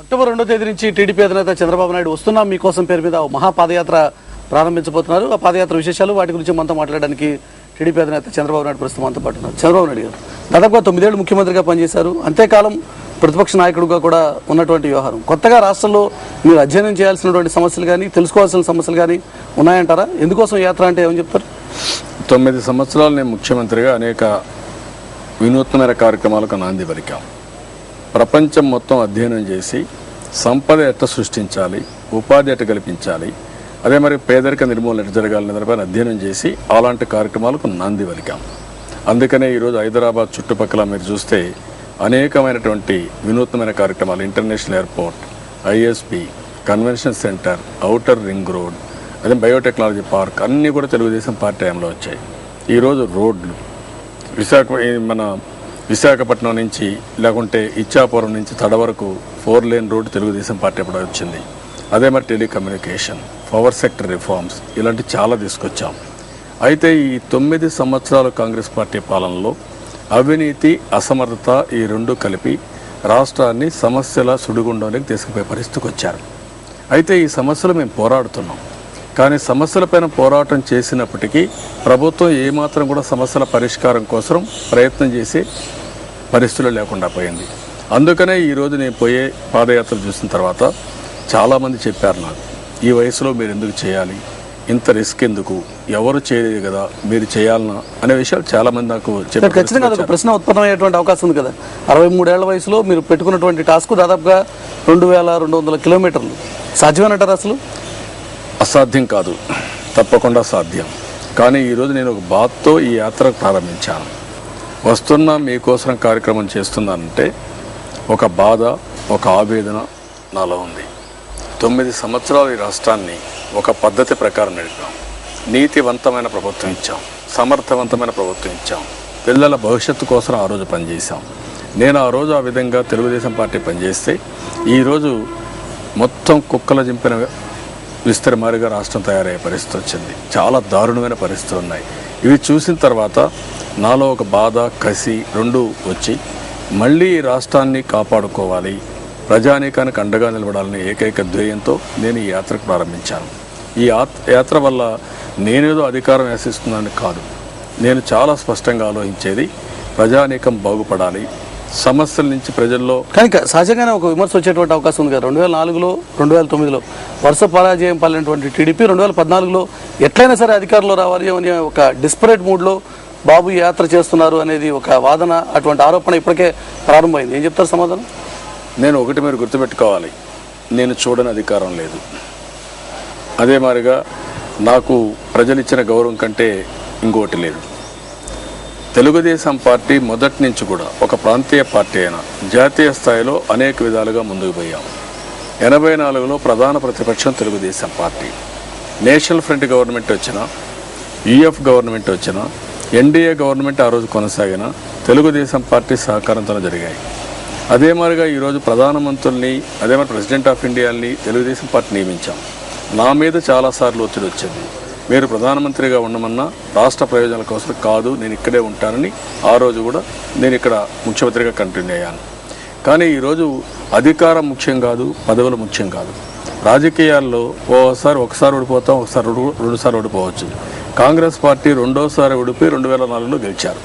October 2వ తేదీ నుంచి టీడీపీ అధినేత చంద్రబాబు నాయుడు వస్తున్నాం మీకోసం పేరు మీద మహాపాదయాత్ర ప్రారంభించబోతున్నారు. ఆ పాదయాత్ర విశేషాలు వాటి గురించి మనతో మాట్లాడడానికి టీడీపీ అధినేత చంద్రబాబు నాయుడు ప్రస్తుతం మనతో పాటు ఉన్నారు. చంద్రబాబు నాయుడు గారు దాదాపుగా 9 ఏళ్లు ముఖ్యమంత్రిగా పనిచేశారు. అంతేకాలం ప్రతిపక్ష నాయకుడిగా కూడా ఉన్నటువంటి వ్యవహారం. కొత్తగా రాష్ట్రంలో మీరు అధ్యయనం చేయాల్సినటువంటి సమస్యలు కానీ తెలుసుకోవాల్సిన సమస్యలు కానీ ఉన్నాయంటారా? ఎందుకోసం యాత్ర అంటే ఏమని చెప్తారు? 9 సంవత్సరాలు నేను ముఖ్యమంత్రిగా అనేక వినూత్నమైన కార్యక్రమాలకు నాంది పలికాం. ప్రపంచం మొత్తం అధ్యయనం చేసి సంపద ఎట్లా సృష్టించాలి, ఉపాధి ఎట్లా కల్పించాలి, అదే మరి పేదరిక నిర్మూలన ఎట్లా జరగాలనే దానిపైన అధ్యయనం చేసి అలాంటి కార్యక్రమాలకు నాంది పలికాం. అందుకనే ఈరోజు హైదరాబాద్ చుట్టుపక్కల మీరు చూస్తే అనేకమైనటువంటి వినూత్నమైన కార్యక్రమాలు, international airport, ISP, convention centre, outer ring road, అదే బయోటెక్నాలజీ పార్క్ అన్నీ కూడా తెలుగుదేశం పార్టీ టైంలో వచ్చాయి. ఈరోజు రోడ్లు విశాఖపట్నం నుంచి లేకుంటే ఇచ్చాపురం నుంచి తడ వరకు 4 లేన్ రోడ్డు తెలుగుదేశం పార్టీ అప్పుడు వచ్చింది. అదే మరి టెలికమ్యూనికేషన్, పవర్ సెక్టర్ రిఫార్మ్స్ ఇలాంటి చాలా తీసుకొచ్చాం. అయితే ఈ 9 సంవత్సరాల కాంగ్రెస్ పార్టీ పాలనలో అవినీతి, అసమర్థత ఈ రెండు కలిపి రాష్ట్రాన్ని సమస్యల సుడిగుండంలోకి తీసుకుపోయే పరిస్థితికి వచ్చారు. అయితే ఈ సమస్యలు మేము పోరాడుతున్నాం. కానీ సమస్యలపైన పోరాటం చేసినప్పటికీ ప్రభుత్వం ఏమాత్రం కూడా సమస్యల పరిష్కారం కోసం ప్రయత్నం చేసే పరిస్థితులు లేకుండా పోయింది. అందుకనే ఈరోజు నేను పోయే పాదయాత్ర చూసిన తర్వాత చాలామంది చెప్పారు నాకు, ఈ వయసులో మీరు ఎందుకు చేయాలి, ఇంత రిస్క్ ఎందుకు, ఎవరు చేయలేదు కదా మీరు చేయాలన్నా అనే విషయాలు చాలామంది నాకు చెప్పారు. ఖచ్చితంగా ఒక ప్రశ్న ఉత్పన్నమయ్యేటువంటి అవకాశం ఉంది కదా. 63 ఏళ్ల వయసులో మీరు పెట్టుకున్నటువంటి టాస్క్ దాదాపుగా 2200 కిలోమీటర్లు సాధ్యమేనంటారు? అసలు అసాధ్యం కాదు, తప్పకుండా సాధ్యం. కానీ ఈరోజు నేను ఒక బాధతో ఈ యాత్ర ప్రారంభించాను. వస్తున్నా మీకోసం కార్యక్రమం చేస్తున్నానంటే ఒక బాధ, ఒక ఆవేదన నాలో ఉంది. 9 సంవత్సరాలు ఈ రాష్ట్రాన్ని ఒక పద్ధతి ప్రకారం నడిపాం. నీతివంతమైన ప్రభుత్వం ఇచ్చాం, సమర్థవంతమైన ప్రభుత్వం ఇచ్చాం. పిల్లల భవిష్యత్తు కోసం ఆ రోజు పనిచేశాం. నేను ఆ రోజు ఆ విధంగా తెలుగుదేశం పార్టీ పనిచేస్తే ఈరోజు మొత్తం కుక్కల జింపిన విస్తరమారిగా రాష్ట్రం తయారయ్యే పరిస్థితి వచ్చింది. చాలా దారుణమైన పరిస్థితులు ఉన్నాయి. ఇవి చూసిన తర్వాత నాలో ఒక బాధ, కసి రెండు వచ్చి మళ్ళీ ఈ రాష్ట్రాన్ని కాపాడుకోవాలి, ప్రజానీకానికి అండగా నిలబడాలని ఏకైక ధ్యేయంతో నేను ఈ యాత్రకు ప్రారంభించాను. ఈ యాత్ర వల్ల నేనేదో అధికారం ఆశిస్తున్నానని కాదు. నేను చాలా స్పష్టంగా ఆలోచించేది ప్రజానీకం బాగుపడాలి, సమస్యల నుంచి ప్రజల్లో. కానీ సహజంగానే ఒక విమర్శ వచ్చేటువంటి అవకాశం ఉంది కదా. 2004లో 2009లో వరుస పరాజయం పాలినటువంటి టీడీపీ 2014లో ఎట్లయినా సరే అధికారంలో రావాలి అనే ఒక డిస్పరేట్ మూడ్లో బాబు యాత్ర చేస్తున్నారు అనేది ఒక వాదన, అటువంటి ఆరోపణ ఇప్పటికే ప్రారంభమైంది. ఏం చెప్తారు సమాధానం? నేను ఒకటి మీరు గుర్తుపెట్టుకోవాలి, నేను చూడని అధికారం లేదు. అదే మాదిరిగా నాకు ప్రజలు ఇచ్చిన గౌరవం కంటే ఇంకోటి లేదు. తెలుగుదేశం పార్టీ మొదటి నుంచి కూడా ఒక ప్రాంతీయ పార్టీ అయినా జాతీయ స్థాయిలో అనేక విధాలుగా ముందుకు పోయాం. 84లో ప్రధాన ప్రతిపక్షం Telugu Desam party. National front government వచ్చినా, యూఎఫ్ గవర్నమెంట్ వచ్చినా, ఎన్డీఏ గవర్నమెంట్ ఆ రోజు కొనసాగిన తెలుగుదేశం పార్టీ సహకారంతో జరిగాయి. అదే మాదిరిగా ఈరోజు ప్రధానమంత్రుల్ని, అదే మరి ప్రెసిడెంట్ ఆఫ్ ఇండియాని తెలుగుదేశం పార్టీ నియమించాం. నా మీద చాలాసార్లు ఒత్తిడి వచ్చింది. మీరు ప్రధానమంత్రిగా ఉండమన్నా రాష్ట్ర ప్రయోజనాల కోసం కాదు, నేను ఇక్కడే ఉంటానని ఆ రోజు కూడా నేను ఇక్కడ ముఖ్యమంత్రిగా కంటిన్యూ అయ్యాను. కానీ ఈరోజు అధికారం ముఖ్యం కాదు, పదవులు ముఖ్యం కాదు. రాజకీయాల్లో ఒకసారి ఓడిపోతాం, ఒకసారి 2 సార్లు ఓడిపోవచ్చు. కాంగ్రెస్ పార్టీ 2వ సారి ఓడిపోయి 2004లో గెలిచారు,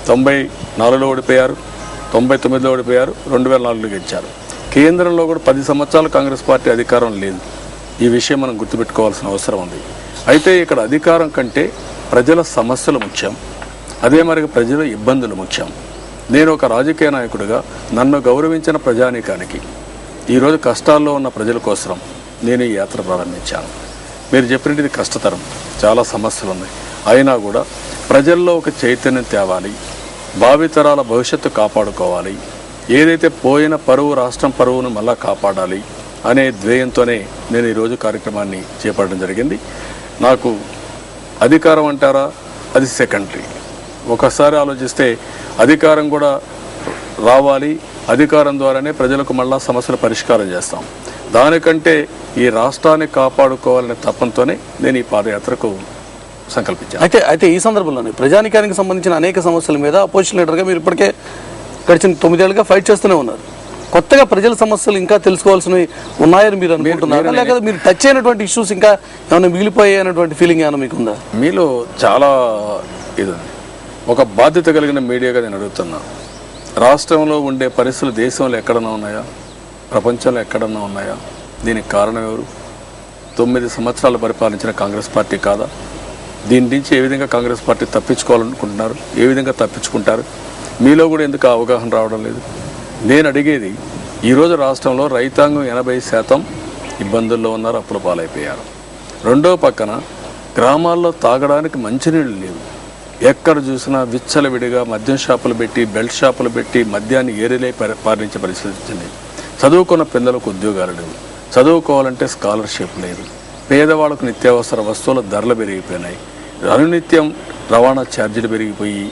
94లో ఓడిపోయారు, 99లో ఓడిపోయారు, 2004లో గెలిచారు. కేంద్రంలో కూడా 10 సంవత్సరాలు కాంగ్రెస్ పార్టీ అధికారం లేదు. ఈ విషయం మనం గుర్తుపెట్టుకోవాల్సిన అవసరం ఉంది. అయితే ఇక్కడ అధికారం కంటే ప్రజల సమస్యలు ముఖ్యం, అదే మరి ప్రజల ఇబ్బందులు ముఖ్యం. నేను ఒక రాజకీయ నాయకుడిగా నన్ను గౌరవించిన ప్రజానీకానికి ఈరోజు కష్టాల్లో ఉన్న ప్రజల కోసం నేను ఈ యాత్ర ప్రారంభించాను. మీరు చెప్పినది కష్టతరం, చాలా సమస్యలు ఉన్నాయి. అయినా కూడా ప్రజల్లో ఒక చైతన్యం తేవాలి, భావితరాల భవిష్యత్తు కాపాడుకోవాలి, ఏదైతే పోయిన పరువు, రాష్ట్రం పరువును మళ్ళా కాపాడాలి అనే ధ్యేయంతోనే నేను ఈరోజు కార్యక్రమాన్ని చేపట్టడం జరిగింది. నాకు అధికారం అంటారా, అది సెకండరీ. ఒకసారి ఆలోచిస్తే అధికారం కూడా రావాలి, అధికారం ద్వారానే ప్రజలకు మళ్ళా సమస్యల పరిష్కారం చేస్తాం. దానికంటే ఈ రాష్ట్రాన్ని కాపాడుకోవాలనే తపంతోనే నేను ఈ పాదయాత్రకు సంకల్పించాను. అయితే ఈ సందర్భంలోనే ప్రజానికానికి సంబంధించిన అనేక సమస్యల మీద అపోజిషన్ లీడర్గా మీరు ఇప్పటికే గడిచిన 9 ఏళ్ళుగా ఫైట్ చేస్తూనే ఉన్నారు. కొత్తగా ప్రజల సమస్యలు ఇంకా తెలుసుకోవాల్సినవి ఉన్నాయని మీరు అనుకుంటున్నారా, లేకపోతే మీరు టచ్ అయినటువంటి ఇష్యూస్ ఇంకా ఏమైనా మిగిలిపోయాయి అనేటువంటి ఫీలింగ్ ఏమైనా మీకుందా? మీలో చాలా ఇది ఒక బాధ్యత కలిగిన మీడియాగా నేను అడుగుతున్నా. రాష్ట్రంలో ఉండే పరిస్థితులు దేశంలో ఎక్కడన్నా ఉన్నాయా, ప్రపంచంలో ఎక్కడన్నా ఉన్నాయా? దీనికి కారణం ఎవరు? 9 సంవత్సరాలు పరిపాలించిన కాంగ్రెస్ పార్టీ కాదా? దీని నుంచి ఏ విధంగా కాంగ్రెస్ పార్టీ తప్పించుకోవాలనుకుంటున్నారు, ఏ విధంగా తప్పించుకుంటారు? మీలో కూడా ఎందుకు అవగాహన రావడం లేదు? నేను అడిగేది, ఈరోజు రాష్ట్రంలో రైతాంగం 80% ఇబ్బందుల్లో ఉన్నారు, అప్పుల పాలైపోయారు. రెండో పక్కన గ్రామాల్లో తాగడానికి మంచినీళ్ళు లేవు. ఎక్కడ చూసినా విచ్చలవిడిగా మద్యం షాపులు పెట్టి, బెల్ట్ షాపులు పెట్టి మద్యాన్ని ఏరిలే పారించే పరిస్థితి వచ్చింది. చదువుకున్న పిల్లలకు ఉద్యోగాలు లేవు, చదువుకోవాలంటే స్కాలర్షిప్ లేదు. పేదవాళ్ళకు నిత్యావసర వస్తువుల ధరలు పెరిగిపోయినాయి. అనునిత్యం రవాణా ఛార్జీలు పెరిగిపోయి,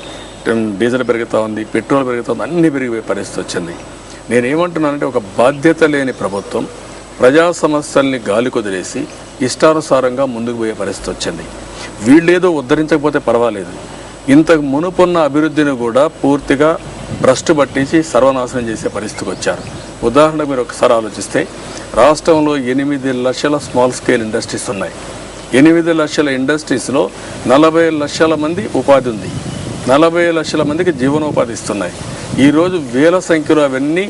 డీజిల్ పెరుగుతూ ఉంది, పెట్రోల్ పెరుగుతూ ఉంది, అన్నీ పెరిగిపోయే పరిస్థితి వచ్చింది. నేనేమంటున్నానంటే, ఒక బాధ్యత లేని ప్రభుత్వం ప్రజా సమస్యల్ని గాలి కుదిరేసి ఇష్టానుసారంగా ముందుకు పోయే పరిస్థితి వచ్చింది. వీళ్ళేదో ఉద్ధరించకపోతే పర్వాలేదు, ఇంతకు మునుపున్న అభివృద్ధిని కూడా పూర్తిగా భ్రష్టు పట్టించి సర్వనాశనం చేసే పరిస్థితికి వచ్చారు. ఉదాహరణకు మీరు ఒకసారి ఆలోచిస్తే, రాష్ట్రంలో 8 లక్షల స్మాల్ స్కేల్ ఇండస్ట్రీస్ ఉన్నాయి. 8 లక్షల ఇండస్ట్రీస్లో 40 లక్షల మంది ఉపాధి ఉంది, 40 లక్షల మందికి జీవనోపాధి ఇస్తున్నాయి. ఈరోజు వేల సంఖ్యలో అవన్నీ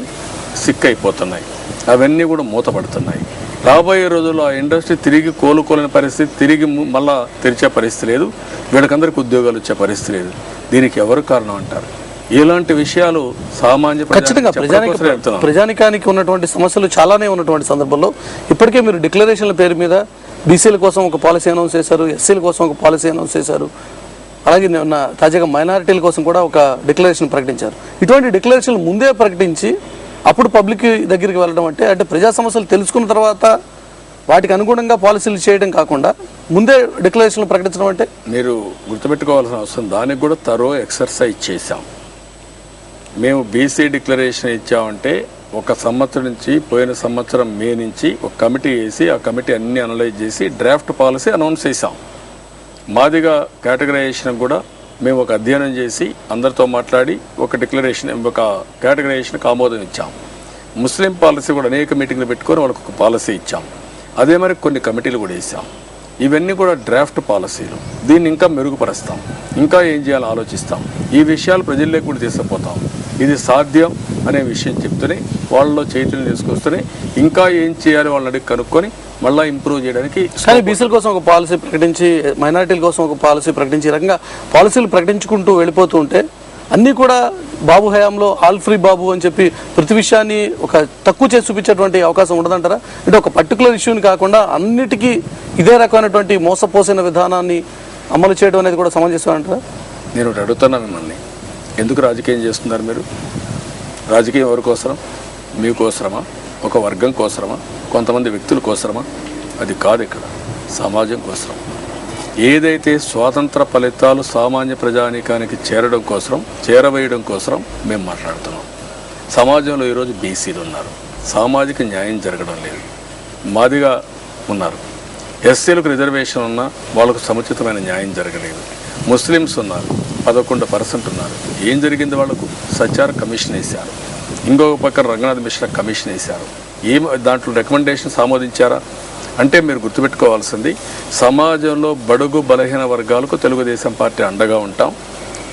సిక్ అయిపోతున్నాయి, అవన్నీ కూడా మూతపడుతున్నాయి. రాబోయే రోజుల్లో ఆ ఇండస్ట్రీ తిరిగి కోలుకోలేని పరిస్థితి, తిరిగి మళ్ళా తెరిచే పరిస్థితి లేదు, వీళ్ళకందరికీ ఉద్యోగాలు వచ్చే పరిస్థితి లేదు. దీనికి ఎవరు కారణం అంటారు? ఇలాంటి విషయాలు సామాన్య ఖచ్చితంగా ప్రజానికానికి ఉన్నటువంటి సమస్యలు చాలానే ఉన్నటువంటి సందర్భంలో ఇప్పటికే మీరు డిక్లరేషన్ల పేరు మీద బీసీల కోసం ఒక పాలసీ అనౌన్స్ చేశారు, ఎస్సీల కోసం ఒక పాలసీ అనౌన్స్ చేశారు, అలాగే తాజాగా మైనారిటీల కోసం కూడా ఒక డిక్లరేషన్ ప్రకటించారు. ఇటువంటి డిక్లరేషన్లు ముందే ప్రకటించి అప్పుడు పబ్లిక్ దగ్గరికి వెళ్ళడం అంటే ప్రజా సమస్యలు తెలుసుకున్న తర్వాత వాటికి అనుగుణంగా పాలసీలు చేయడం కాకుండా ముందే డిక్లరేషన్లు ప్రకటించడం అంటే మీరు గుర్తుపెట్టుకోవాల్సిన అవసరం. దానికి కూడా తరో ఎక్సర్సైజ్ చేశాం. మేము బీసీ డిక్లరేషన్ ఇచ్చామంటే 1 సంవత్సరం నుంచి, పోయిన సంవత్సరం మే నుంచి ఒక కమిటీ వేసి, ఆ కమిటీ అన్ని అనలైజ్ చేసి డ్రాఫ్ట్ పాలసీ అనౌన్స్ చేశాం. మాదిగా కేటగరైజేషన్ కూడా మేము ఒక అధ్యయనం చేసి అందరితో మాట్లాడి ఒక డిక్లరేషన్, ఒక కేటగరైజేషన్కి ఆమోదం ఇచ్చాం. ముస్లిం పాలసీ కూడా అనేక మీటింగ్లు పెట్టుకొని వాళ్ళకు ఒక పాలసీ ఇచ్చాం. అదే మరి కొన్ని కమిటీలు కూడా వేసాం. ఇవన్నీ కూడా డ్రాఫ్ట్ పాలసీలు. దీన్ని ఇంకా మెరుగుపరుస్తాం, ఇంకా ఏం చేయాలో ఆలోచిస్తాం. ఈ విషయాలు ప్రజల్లోకి కూడా తీసుకుపోతాం. ఇది సాధ్యం అనే విషయం చెప్తూనే, వాళ్ళలో చైతన్యం తీసుకొస్తూనే ఇంకా ఏం చేయాలి వాళ్ళని అడిగి కనుక్కొని మళ్ళీ ఇంప్రూవ్ చేయడానికి. కానీ బీసీల కోసం ఒక పాలసీ ప్రకటించి, మైనారిటీల కోసం ఒక పాలసీ ప్రకటించి, రకంగా పాలసీలు ప్రకటించుకుంటూ వెళ్ళిపోతూ ఉంటే అన్నీ కూడా బాబు హయాంలో ఆల్ ఫ్రీ బాబు అని చెప్పి ప్రతి విషయాన్ని ఒక తక్కువ చేసి చూపించేటువంటి అవకాశం ఉండదంటారా? అంటే ఒక పర్టికులర్ ఇష్యూని కాకుండా అన్నిటికీ ఇదే రకమైనటువంటి మోసపోసిన విధానాన్ని అమలు చేయడం అనేది కూడా సమంజసం అంటారా? నేను ఒకటి అడుగుతున్నా మిమ్మల్ని, ఎందుకు రాజకీయం చేస్తున్నారు మీరు? రాజకీయం ఎవరి కోసరం? మీకోసరమా? ఒక వర్గం కోసరమా? కొంతమంది వ్యక్తుల కోసరమా? అది కాదు. ఇక్కడ సమాజం కోసరం. ఏదైతే స్వాతంత్ర ఫలితాలు సామాన్య ప్రజానీకానికి చేరవేయడం కోసం మేము మాట్లాడుతున్నాం. సమాజంలో ఈరోజు బీసీలు ఉన్నారు, సామాజిక న్యాయం జరగడం లేదు. మాదిగా ఉన్నారు, ఎస్సీలకు రిజర్వేషన్ ఉన్నా వాళ్ళకు సముచితమైన న్యాయం జరగలేదు. ముస్లిమ్స్ ఉన్నారు, 11% ఉన్నారు. ఏం జరిగింది? వాళ్లకు సచార్ కమిషన్ వేశారు, ఇంకొక పక్కన రంగనాథ్ మిశ్రా కమిషన్ వేశారు. దాంట్లో రికమెండేషన్స్ ఆమోదించారా? అంటే మీరు గుర్తుపెట్టుకోవాల్సింది, సమాజంలో బడుగు బలహీన వర్గాలకు తెలుగుదేశం పార్టీ అండగా ఉంటాం.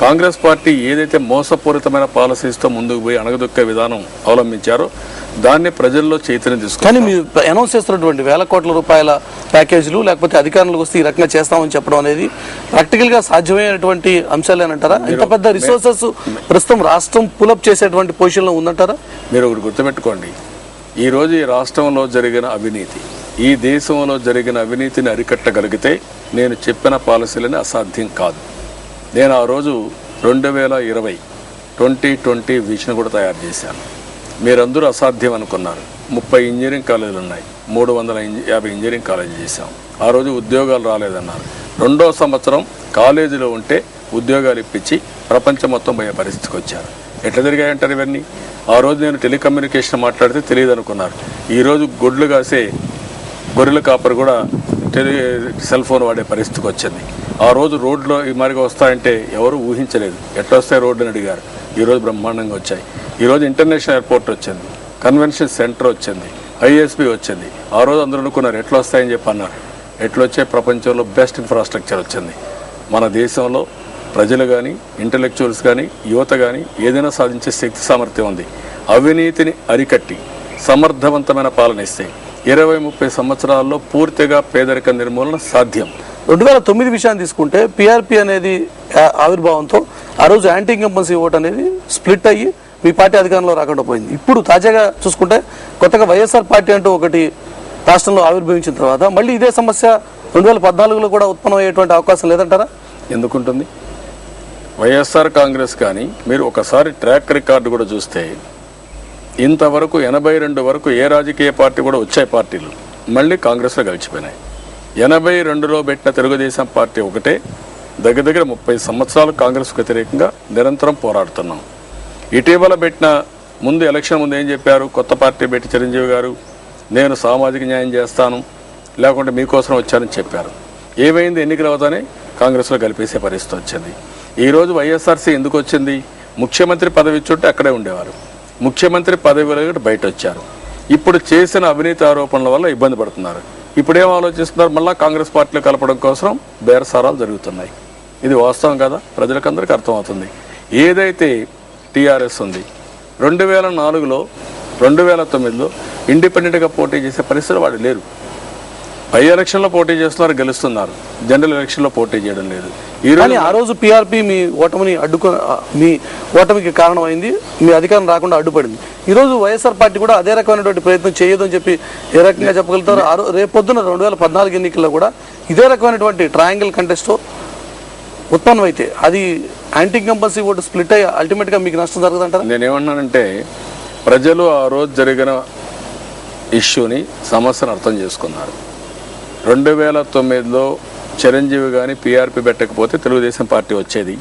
కాంగ్రెస్ పార్టీ ఏదైతే మోసపూరితమైన పాలసీస్తో ముందుకు పోయి అణగదొక్కే విధానం అవలంబించారో దాన్ని ప్రజల్లో చైతన్యం తీసుకుంటారు. కానీ మీరు అనౌన్స్ చేస్తున్నటువంటి వేల కోట్ల రూపాయల ప్యాకేజీలు, లేకపోతే అధికారులకు వస్తే ఈ రకంగా చేస్తామని చెప్పడం అనేది ప్రాక్టికల్గా సాధ్యమైనటువంటి అంశాలేనంటారా? ఇంత పెద్ద రిసోర్సెస్ ప్రస్తుతం రాష్ట్రం పులప్ చేసేటువంటి పొజిషన్లో ఉందంటారా? మీరు ఒకటి గుర్తుపెట్టుకోండి, ఈరోజు ఈ రాష్ట్రంలో జరిగిన అవినీతి, ఈ దేశంలో జరిగిన అవినీతిని అరికట్టగలిగితే నేను చెప్పిన పాలసీలని అసాధ్యం కాదు. నేను ఆ రోజు 2020 విజన్ కూడా తయారు చేశాను. మీరందరూ అసాధ్యం అనుకున్నారు. 30 ఇంజనీరింగ్ కాలేజీలు ఉన్నాయి, 350 ఇంజనీరింగ్ కాలేజీలు చేశాం. ఆ రోజు ఉద్యోగాలు రాలేదన్నారు. 2వ సంవత్సరం కాలేజీలో ఉంటే ఉద్యోగాలు ఇప్పించి ప్రపంచం మొత్తం పోయే పరిస్థితికి వచ్చారు. ఎట్లా జరిగాయంటారు ఇవన్నీ? ఆ రోజు నేను టెలికమ్యూనికేషన్ మాట్లాడితే తెలియదు అనుకున్నారు. ఈరోజు గొడ్లు కాసే గొర్రెల కాపరు కూడా సెల్ ఫోన్ వాడే పరిస్థితికి వచ్చింది. ఆ రోజు రోడ్లో ఈ మాదిరిగా వస్తాయంటే ఎవరు ఊహించలేదు. ఎట్లా వస్తాయి రోడ్డు అని అడిగారు. ఈరోజు బ్రహ్మాండంగా వచ్చాయి. ఈరోజు ఇంటర్నేషనల్ ఎయిర్పోర్ట్ వచ్చింది. కన్వెన్షన్ సెంటర్ వచ్చింది, ఐఎస్బి వచ్చింది. ఆ రోజు అందరూ అనుకున్నారు ఎట్లా వస్తాయని చెప్పి అన్నారు. ఎట్లొచ్చే ప్రపంచంలో బెస్ట్ ఇన్ఫ్రాస్ట్రక్చర్ వచ్చింది. మన దేశంలో ప్రజలు కానీ, ఇంటలెక్చువల్స్ కానీ, యువత కానీ ఏదైనా సాధించే శక్తి సామర్థ్యం ఉంది. అవినీతిని అరికట్టి సమర్థవంతమైన పాలన ఇస్తే 20-30 సంవత్సరాల్లో పూర్తిగా పేదరిక నిర్మూలన సాధ్యం. 2009 విషయాన్ని తీసుకుంటే పిఆర్పి అనేది ఆవిర్భావంతో ఆ రోజు యాంటీ ఇన్కంబెన్సీ ఓట్ అనేది స్ప్లిట్ అయ్యి మీ పార్టీ అధికారంలో రాకుండా పోయింది. ఇప్పుడు తాజాగా చూసుకుంటే కొత్తగా వైఎస్ఆర్ పార్టీ అంటూ ఒకటి రాష్ట్రంలో ఆవిర్భవించిన తర్వాత మళ్ళీ ఇదే సమస్య 2014లో కూడా ఉత్పన్నమయ్యేటువంటి అవకాశం లేదంటారా? ఎందుకుంటుంది? వైఎస్ఆర్ కాంగ్రెస్ కానీ మీరు ఒకసారి ట్రాక్ రికార్డు కూడా చూస్తే ఇంతవరకు 82 వరకు ఏ రాజకీయ పార్టీ కూడా వచ్చాయి పార్టీలు మళ్ళీ కాంగ్రెస్లో గెలిచిపోయినాయి. 82లో పెట్టిన తెలుగుదేశం పార్టీ ఒకటే దగ్గర 30 సంవత్సరాలు కాంగ్రెస్ వ్యతిరేకంగా నిరంతరం పోరాడుతున్నాం. ఇటీవల పెట్టిన ముందు ఎలక్షన్ ముందు ఏం చెప్పారు? కొత్త పార్టీ పెట్టి చిరంజీవి గారు నేను సామాజిక న్యాయం చేస్తాను లేకుంటే మీకోసం వచ్చానని చెప్పారు. ఏమైంది? ఎన్నికలు అవుతానే కాంగ్రెస్లో కలిపేసే పరిస్థితి వచ్చింది. ఈరోజు వైఎస్ఆర్సీ ఎందుకు వచ్చింది? ముఖ్యమంత్రి పదవి ఇచ్చుంటే అక్కడే ఉండేవారు. ముఖ్యమంత్రి పదవి బయట వచ్చారు. ఇప్పుడు చేసిన అవినీతి ఆరోపణల వల్ల ఇబ్బంది పడుతున్నారు. ఇప్పుడేం ఆలోచిస్తున్నారు? మళ్ళీ కాంగ్రెస్ పార్టీలో కలపడం కోసం బేరసారాలు జరుగుతున్నాయి. ఇది వాస్తవం కదా? ప్రజలకు అందరికీ అర్థమవుతుంది. ఏదైతే టీఆర్ఎస్ ఉంది 2004లో 2009లో ఇండిపెండెంట్గా పోటీ చేసే పరిస్థితులు వాడు లేరు. బై ఎలక్షన్లో పోటీ చేస్తున్నారు, గెలుస్తున్నారు. జనరల్ ఎలక్షన్లో పోటీ చేయడం లేదు. కానీ ఆ రోజు పిఆర్పి మీ ఓటమిని మీ ఓటమికి కారణమైంది, మీ అధికారం రాకుండా అడ్డుపడింది. ఈరోజు వైఎస్ఆర్ పార్టీ కూడా అదే రకమైనటువంటి ప్రయత్నం చేయదు అని చెప్పి ఏ రకంగా చెప్పగలుగుతారు? రేపొద్దున 2014 ఎన్నికల్లో కూడా ఇదే రకమైనటువంటి ట్రయాంగిల్ కంటెస్ట్ ఉత్పన్నమైతే అది యాంటీ ఇన్కంబెన్సీ ఓటు స్ప్లిట్ అయ్యి అల్టిమేట్గా మీకు నష్టం జరుగుతుంటారా? నేనేమన్నానంటే ప్రజలు ఆ రోజు జరిగిన ఇష్యూని సమస్యను అర్థం చేసుకున్నారు. 2009లో చిరంజీవి కానీ పీఆర్పీ పెట్టకపోతే తెలుగుదేశం పార్టీ వచ్చేది,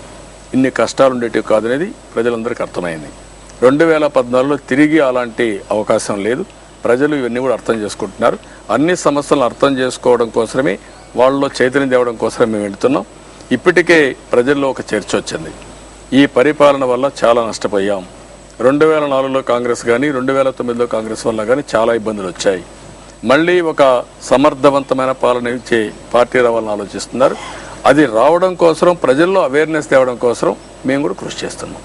ఇన్ని కష్టాలు ఉండేటివి కాదనేది ప్రజలందరికీ అర్థమైంది. 2014లో తిరిగి అలాంటి అవకాశం లేదు. ప్రజలు ఇవన్నీ కూడా అర్థం చేసుకుంటున్నారు. అన్ని సమస్యలను అర్థం చేసుకోవడం కోసమే వాళ్ళలో చైతన్యం తేవడం కోసమే మేము వెళ్తున్నాం. ఇప్పటికే ప్రజల్లో ఒక చర్చ వచ్చింది. ఈ పరిపాలన వల్ల చాలా నష్టపోయాం. 2004లో కాంగ్రెస్ కానీ 2009లో కాంగ్రెస్ వల్ల కానీ చాలా ఇబ్బందులు వచ్చాయి. మళ్ళీ ఒక సమర్థవంతమైన పాలన ఇచ్చే పార్టీ రావాలని ఆలోచిస్తున్నారు. అది రావడం కోసం ప్రజల్లో అవేర్నెస్ తేవడం కోసం మేము కూడా కృషి చేస్తున్నాం.